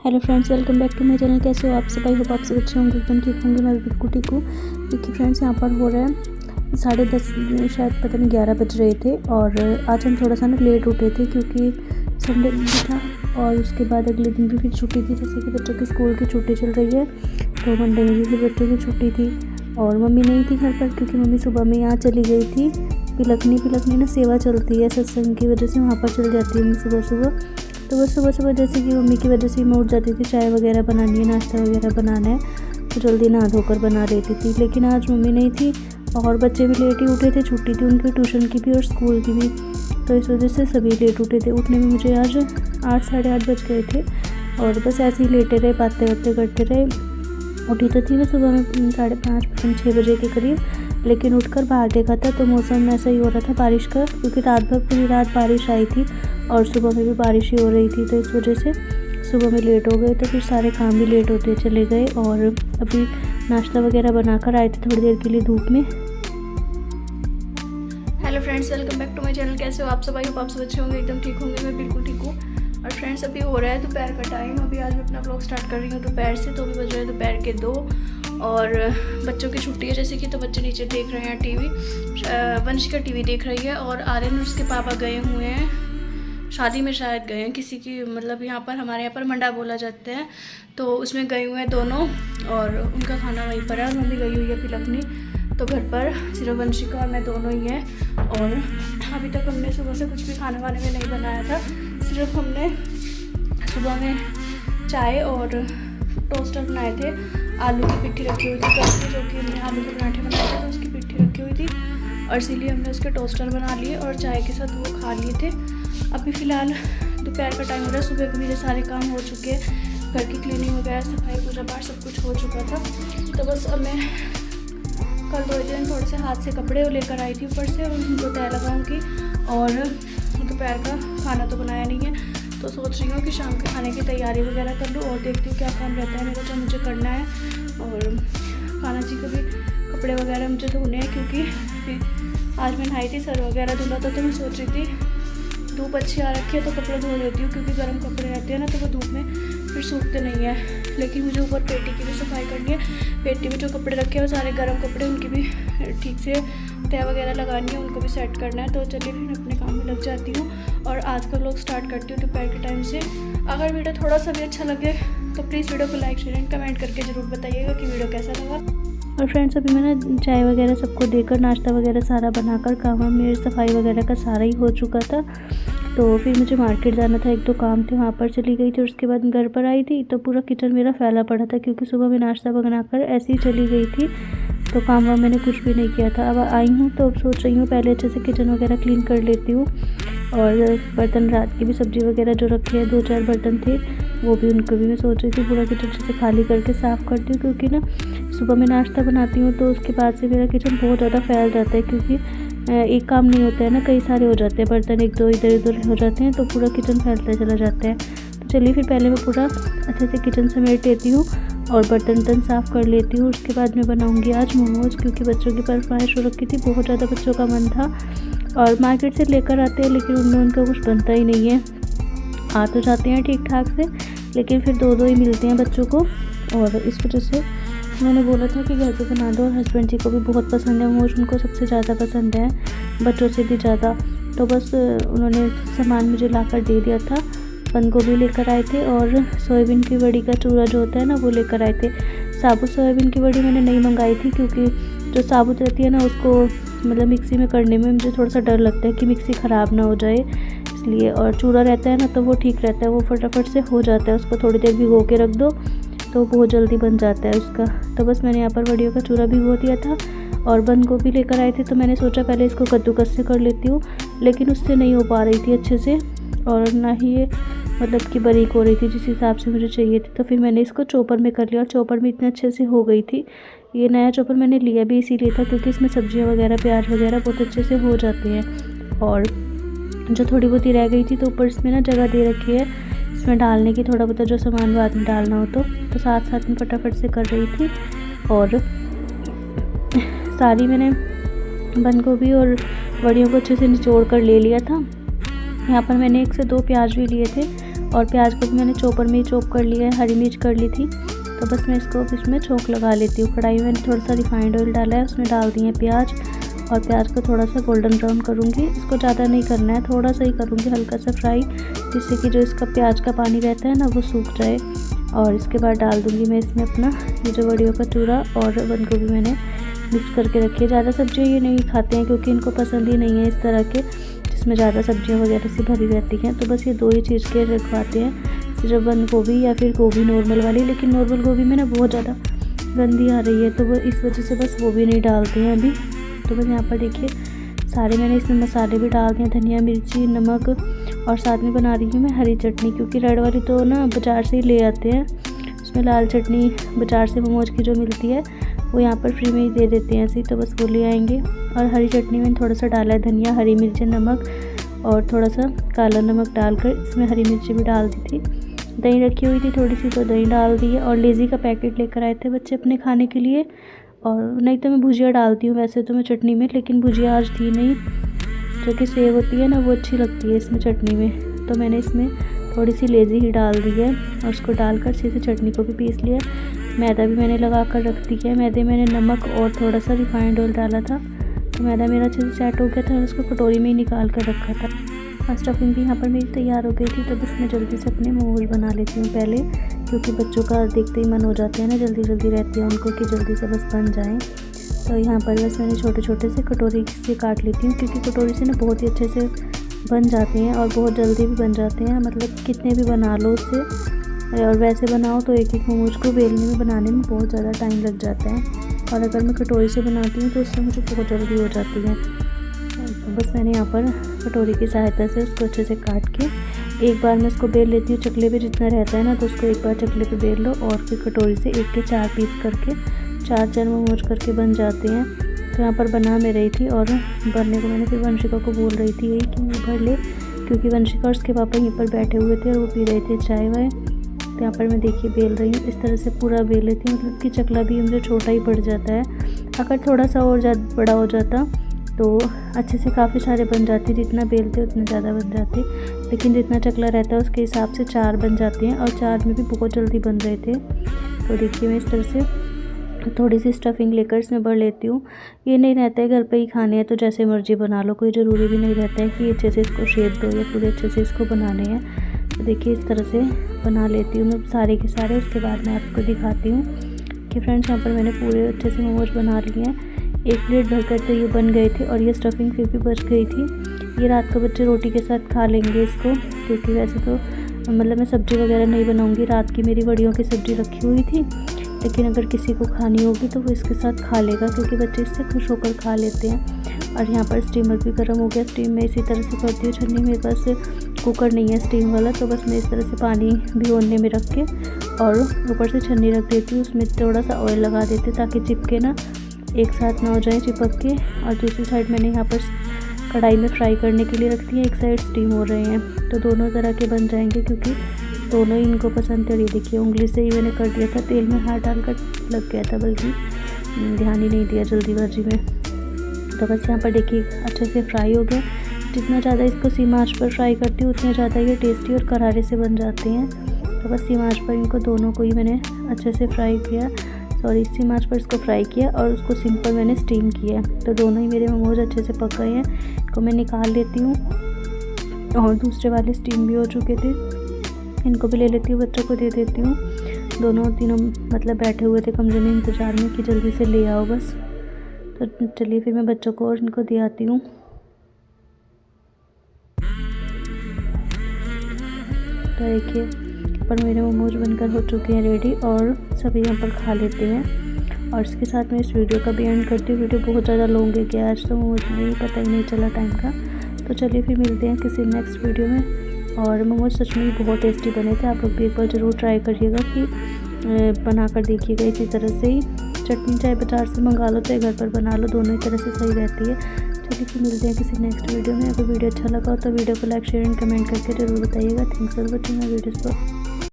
Hello friends, welcome back to my channel. कैसे हो आप सब? आई होप आप सब अच्छे होंगे, एकदम ठीक होंगे। मैं भी बिल्कुल ठीक हूँ। देखिए फ्रेंड्स, यहाँ पर हो रहा है 10:30, शायद पता नहीं 11 बज रहे थे। और आज हम थोड़ा सा ना लेट उठे थे क्योंकि संडे भी था और उसके बाद अगले दिन भी फिर छुट्टी थी। जैसे कि बच्चों की स्कूल की छुट्टी चल रही है तो मंडे में भी फिर बच्चों की छुट्टी थी। और मम्मी नहीं थी घर पर क्योंकि मम्मी सुबह में यहाँ चली गई थी। पिलकनी ना सेवा चलती है सत्संग की वजह से, वहाँ पर चल जाती है सुबह सुबह। तो बस सुबह जैसे कि मम्मी की वजह से मैं उठ जाती थी। चाय वगैरह बनानी है, नाश्ता वगैरह बनाना है तो जल्दी नहा धोकर बना लेती थी। लेकिन आज मम्मी नहीं थी और बच्चे भी लेट ही उठे थे। छुट्टी थी उनकी, ट्यूशन की भी और स्कूल की भी, तो इस वजह से सभी लेट उठे थे। उठने में मुझे आज 8 साढ़े 8 बज गए थे और बस ऐसे ही लेटे रहे, बातें करते रहे। उठी तो थी मैं सुबह में 5:30 6 बजे के करीब, लेकिन उठकर बाहर देखा था तो मौसम ऐसा ही हो रहा था बारिश का, क्योंकि रात भर पूरी रात बारिश आई थी और सुबह में भी बारिश ही हो रही थी। तो इस वजह से सुबह में लेट हो गए, तो फिर सारे काम भी लेट होते चले गए। और अभी नाश्ता वगैरह बनाकर आए थे थोड़ी देर के लिए धूप में। Hello friends, welcome back to my channel. कैसे हो आप सब? आई होप आप सब अच्छे होंगे, एकदम ठीक होंगे। मैं बिल्कुल ठीक हूँ। और फ्रेंड्स, अभी हो रहा है दोपहर का टाइम। अभी आज मैं अपना ब्लॉग स्टार्ट कर रही हूँ दोपहर से। तो अभी बज रहे हैं दोपहर के 2 और बच्चों की छुट्टी है जैसे कि, तो बच्चे नीचे देख रहे हैं टीवी। वंशिका टीवी देख रही है और आर्यन उसके पापा गए हुए हैं शादी में, शायद गए हैं किसी की, मतलब यहाँ पर हमारे यहाँ पर मंडा बोला जाते हैं, तो उसमें गए हुए हैं दोनों और उनका खाना वहीं पर है। मम्मी गई हुई है पिलकनी, तो घर पर सिर्फ वंशिका और मैं दोनों ही हैं। और अभी तक हमने सुबह से कुछ भी खाने वाने में नहीं बनाया था। सिर्फ हमने सुबह में चाय और टोस्टर बनाए थे। आलू की पिट्ठी रखी हुई थी कल की, जो कि हमने आलू के पराठे बनाए थे तो उसकी पिट्ठी रखी हुई थी और इसीलिए हमने उसके टोस्टर बना लिए और चाय के साथ वो खा लिए थे। अभी फ़िलहाल दोपहर का टाइम हो रहा है। सुबह के मेरे सारे काम हो चुके हैं, घर की क्लीनिंग वगैरह, सफाई, पूजा पाठ सब कुछ हो चुका था। तो बस अब मैं कल 2 दिन थोड़े से हाथ से कपड़े लेकर आई थी ऊपर से और उनको तय लगाऊंगी। और दोपहर का खाना तो बनाया नहीं है, तो सोच रही हूँ कि शाम के खाने की तैयारी वगैरह कर लूँ और देखती हूँ क्या काम रहता है मेरा जो मुझे करना है। और खाना जी को भी कपड़े वगैरह मुझे धोने हैं, क्योंकि आज मैं नहाई थी, सर वगैरह धुला था। तो मैं सोच रही थी धूप अच्छी आ रखी है तो कपड़े धो लेती हूँ, क्योंकि गर्म कपड़े रहते हैं ना तो वो धूप में फिर सूखते नहीं है। लेकिन मुझे ऊपर पेटी की भी सफाई करनी है। पेटी में जो कपड़े रखे हैं वो सारे गर्म कपड़े, उनकी भी ठीक से तय वगैरह लगानी है, उनको भी सेट करना है। तो चलिए फिर मैं अपने काम में लग जाती हूँ और आज का व्लॉग स्टार्ट करती हूँ दोपहर के टाइम से। अगर वीडियो थोड़ा सा भी अच्छा लगे तो प्लीज़ वीडियो को लाइक, शेयर एंड कमेंट करके ज़रूर बताइएगा कि वीडियो कैसा लगा। और फ्रेंड्स, अभी मैं ना चाय वगैरह सबको देकर, नाश्ता वगैरह सारा बनाकर, काम मेरे सफाई वगैरह का सारा ही हो चुका था। तो फिर मुझे मार्केट जाना था, 1-2 काम थे, वहाँ पर चली गई थी। और उसके बाद घर पर आई थी तो पूरा किचन मेरा फैला पड़ा था, क्योंकि सुबह मैं नाश्ता बनाकर ऐसे ही चली गई थी तो काम वाम मैंने कुछ भी नहीं किया था। अब आई हूँ तो अब सोच रही हूँ पहले अच्छे से किचन वगैरह क्लीन कर लेती हूँ। और बर्तन, रात की भी सब्ज़ी वगैरह जो रखे हैं, 2-4 बर्तन थे वो भी, उनको भी मैं सोच रही थी पूरा किचन अच्छे से खाली करके साफ़ करती हूँ। क्योंकि ना सुबह मैं नाश्ता बनाती हूँ तो उसके बाद से मेरा किचन बहुत ज़्यादा फैल जाता है, क्योंकि एक काम नहीं होता है ना, कई सारे हो जाते हैं बर्तन, 1-2 इधर उधर हो जाते हैं तो पूरा किचन फैलता चला जाता है। तो चलिए फिर पहले मैं पूरा अच्छे से किचन समेट लेती हूँ और बर्तन साफ़ कर लेती हूँ। उसके बाद मैं बनाऊँगी आज मोमोज़, क्योंकि बच्चों की फरमाइश हो रखी थी, बहुत ज़्यादा बच्चों का मन था। और मार्केट से लेकर आते हैं लेकिन उनमें उनका कुछ बनता ही नहीं है। आ तो जाते हैं ठीक ठाक से, लेकिन फिर 2-2 ही मिलते हैं बच्चों को। और इस वजह से मैंने बोला था कि घर पे बना दो। और हस्बैंड जी को भी बहुत पसंद है मोमोज, उनको सबसे ज़्यादा पसंद है, बच्चों से भी ज़्यादा। तो बस उन्होंने सामान मुझे लाकर दे दिया था। बंद गोभी लेकर आए थे और सोयाबीन की बड़ी का चूरा जो होता है ना वो लेकर आए थे। साबुत सोयाबीन की बड़ी मैंने नहीं मंगाई थी, क्योंकि जो साबुत रहती है ना उसको मतलब मिक्सी में करने में मुझे थोड़ा सा डर लगता है कि मिक्सी ख़राब ना हो जाए, इसलिए। और चूरा रहता है ना तो वो ठीक रहता है, वो फटाफट से हो जाता है। उसको थोड़ी देर भिगो के रख दो तो बहुत जल्दी बन जाता है उसका। तो बस मैंने यहाँ पर बड़ियों का चूरा भिगो दिया था। और बंद गोभी लेकर आए थे तो मैंने सोचा पहले इसको कद्दूकस से कर लेती हूँ, लेकिन उससे नहीं हो पा रही थी अच्छे से, और ना ही ये मतलब कि बारीक हो रही थी जिस हिसाब से मुझे चाहिए थी। तो फिर मैंने इसको चॉपर में कर लिया और चॉपर में इतने अच्छे से हो गई थी। ये नया चॉपर मैंने लिया भी इसीलिए था, क्योंकि इसमें सब्जियाँ वगैरह, प्याज वगैरह बहुत अच्छे से हो जाते हैं। और जो थोड़ी बहुत ही रह गई थी तो ऊपर इसमें ना जगह दे रखी है इसमें डालने की, थोड़ा बहुत जो सामान बाद में डालना हो तो साथ साथ में फटाफट से कर रही थी। और सारी मैंने बंद गोभी और बड़ियों को अच्छे से निचोड़ कर ले लिया था। यहाँ पर मैंने 1 से 2 प्याज भी लिए थे और प्याज को भी मैंने चॉपर में ही चॉप कर लिया है, हरी मिर्च कर ली थी। तो बस मैं इसको इसमें छोंक लगा लेती हूँ। कढ़ाई में मैंने थोड़ा सा रिफाइंड ऑयल डाला है, उसमें डाल दिए प्याज और प्याज को थोड़ा सा गोल्डन ब्राउन करूँगी। इसको ज़्यादा नहीं करना है, थोड़ा सा ही करूँगी, हल्का सा फ्राई, जिससे कि जो इसका प्याज का पानी रहता है ना वो सूख जाए। और इसके बाद डाल दूँगी मैं इसमें अपना ये जो वड़ियों का चूरा और बंद गोभी मैंने मिक्स करके रखी है। ज़्यादा सब्जियाँ ये नहीं खाते हैं क्योंकि इनको पसंद ही नहीं है इस तरह के जिसमें ज़्यादा सब्जियाँ वगैरह से भरी रहती हैं। तो बस ये 2 ही चीज़ के रखवाते हैं, सिर्फ बंद गोभी या फिर गोभी नॉर्मल वाली। लेकिन नॉर्मल गोभी में ना बहुत ज़्यादा गंदी आ रही है, तो वो इस वजह से बस वो भी नहीं डालते हैं अभी। तो बस यहाँ पर देखिए सारे मैंने इसमें मसाले भी डाल दिए, धनिया, मिर्ची, नमक, और साथ में बना रही हूँ मैं हरी चटनी, क्योंकि रेड वाली तो ना बाज़ार से ही ले आते हैं। उसमें लाल चटनी बाज़ार से मोमोज की जो मिलती है वो यहाँ पर फ्री में ही दे देते हैं ऐसे ही, तो बस वो ले आएंगे। और हरी चटनी में थोड़ा सा डाला है धनिया, हरी मिर्ची, नमक और थोड़ा सा काला नमक डालकर इसमें हरी मिर्ची भी डाल दी थी। दही रखी हुई थी थोड़ी सी, तो दही डाल दी है। और लेज़ी का पैकेट लेकर आए थे बच्चे अपने खाने के लिए, और नहीं तो मैं भुजिया डालती हूँ वैसे तो मैं चटनी में, लेकिन भुजिया आज थी नहीं। जो कि सेव होती है ना वो अच्छी लगती है इसमें चटनी में, तो मैंने इसमें थोड़ी सी लेज़ी ही डाल दी है और उसको डालकर अच्छे से चटनी को भी पीस लिया। मैदा भी मैंने लगा कर रख दी है। मैदे मैंने नमक और थोड़ा सा रिफाइंड ऑयल डाला था, तो मैदा मेरा अच्छे से सेट हो गया था और उसको कटोरी में ही निकाल कर रखा था। और स्टफिंग भी यहाँ पर मेरी तैयार हो गई थी। तो बस मैं जल्दी से अपने मोमोज बना लेती हूँ पहले, क्योंकि बच्चों का देखते ही मन हो जाता है ना, जल्दी जल्दी रहती है उनको कि जल्दी से बस बन जाएँ। तो यहाँ पर बस मैंने छोटे छोटे से कटोरी से काट लेती हूँ, क्योंकि कटोरी से ना बहुत ही अच्छे से बन जाते हैं और बहुत जल्दी भी बन जाते हैं। मतलब कितने भी बना लो उससे, और वैसे बनाओ तो एक एक मोमोज को बेलने में बनाने में बहुत ज़्यादा टाइम लग जाता है, और अगर मैं कटोरी से बनाती हूँ तो उससे मुझे बहुत जल्दी हो जाती है। तो बस मैंने यहाँ पर कटोरी की सहायता से उसको अच्छे से काट के एक बार मैं उसको बेल लेती हूँ। चकले पे जितना रहता है ना, तो उसको एक बार चकले पे बेल लो और फिर कटोरी से 1 के 4 पीस करके 4 मोमोज करके बन जाते हैं। तो यहाँ पर बना मैं रही थी और भरने को मैंने फिर वंशिका को बोल रही थी यही कि वो भर ले, क्योंकि वंशिका और उसके पापा यहीं पर बैठे हुए थे और वो पी रहे थे चाय वाय। तो यहाँ पर मैं देखिए बेल रही हूँ, इस तरह से पूरा बेल लेती हूँ। मतलब कि चकला भी मुझे छोटा ही पड़ जाता है, अगर थोड़ा सा और बड़ा हो जाता तो अच्छे से काफ़ी सारे बन जाते, जितना बेलते उतना ज़्यादा बन जाते। लेकिन जितना चकला रहता है उसके हिसाब से 4 बन जाते हैं, और 4 में भी बहुत जल्दी बन रहे थे। तो देखिए मैं इस तरह से थोड़ी सी स्टफिंग लेकर इसमें भर लेती हूँ। ये नहीं रहता है घर पे ही खाने हैं तो जैसे मर्जी बना लो, कोई ज़रूरी भी नहीं रहता है कि अच्छे से इसको शेप दो या पूरे अच्छे से इसको बनाने हैं। तो देखिए इस तरह से बना लेती हूँ मैं सारे के सारे। उसके बाद मैं आपको दिखाती हूँ कि फ्रेंड्स यहाँ पर मैंने पूरे अच्छे से मोमोज बना लिए हैं। 1 प्लेट भरकर तो ये बन गए थे, और ये स्टफिंग फिर भी बच गई थी। ये रात को बच्चे रोटी के साथ खा लेंगे इसको, क्योंकि वैसे तो मतलब मैं सब्ज़ी वगैरह नहीं बनाऊँगी। रात की मेरी वड़ियों की सब्ज़ी रखी हुई थी, लेकिन अगर किसी को खानी होगी तो वो इसके साथ खा लेगा, क्योंकि बच्चे इससे खुश होकर खा लेते हैं। और यहाँ पर स्टीमर भी गर्म हो गया। स्टीम में इसी तरह से करती हूँ छन्नी, मेरे पास कुकर नहीं है स्टीम वाला, तो बस मैं इस तरह से पानी भिगोने में रख के और ऊपर से छन्नी रख देती हूँ। उसमें थोड़ा सा ऑयल लगा देती हूँ ताकि चिपके ना, एक साथ ना हो जाए चिपक के। और दूसरी साइड मैंने यहाँ पर कढ़ाई में फ्राई करने के लिए रखती है। एक साइड स्टीम हो रहे हैं, तो दोनों तरह के बन जाएंगे, क्योंकि दोनों ही इनको पसंद है। ये देखिए उंगली से ही मैंने कर दिया था, तेल में हाथ डालकर लग गया था, बल्कि ध्यान ही नहीं दिया जल्दीबाजी में। तो बस यहाँ पर देखिए अच्छे से फ्राई हो गया। जितना ज़्यादा इसको सीम आंच पर फ्राई करती हूँ उतने ज़्यादा ये टेस्टी और करारे से बन जाते हैं। तो बस सीम आंच पर इनको दोनों को ही मैंने अच्छे से फ्राई किया, सीम आंच पर इसको फ्राई किया और उसको सिंपल मैंने स्टीम किया। तो दोनों ही मेरे मोमोज अच्छे से पक गए हैं, इनको मैं निकाल लेती हूँ। और दूसरे वाले स्टीम भी हो चुके थे, इनको भी ले लेती हूँ, बच्चों को दे देती हूँ। दोनों तीनों मतलब बैठे हुए थे कमरे में इंतज़ार में कि जल्दी से ले आओ बस। तो चलिए फिर मैं बच्चों को और इनको दे आती हूँ। तो देखिए पर मेरे मोमोज बनकर हो चुके हैं रेडी, और सभी यहाँ पर खा लेते हैं। और इसके साथ मैं इस वीडियो का भी एंड करती हूँ। वीडियो बहुत ज़्यादा लॉन्ग है क्या आज, तो मुझे पता ही नहीं चला टाइम का। तो चलिए फिर मिलते हैं किसी नेक्स्ट वीडियो में। और मोमोज सच में बहुत टेस्टी बने थे, आप लोग भी एक बार ज़रूर ट्राई करिएगा कि बना कर देखिएगा। इसी तरह से ही चटनी चाहे बाज़ार से मंगा लो चाहे घर पर बना लो, दोनों ही तरह से सही रहती है। चलिए फिर मिलते हैं किसी नेक्स्ट वीडियो में। अगर वीडियो अच्छा लगा हो तो वीडियो को लाइक शेयर एंड कमेंट करके ज़रूर बताइएगा। Thanks for watching my videos.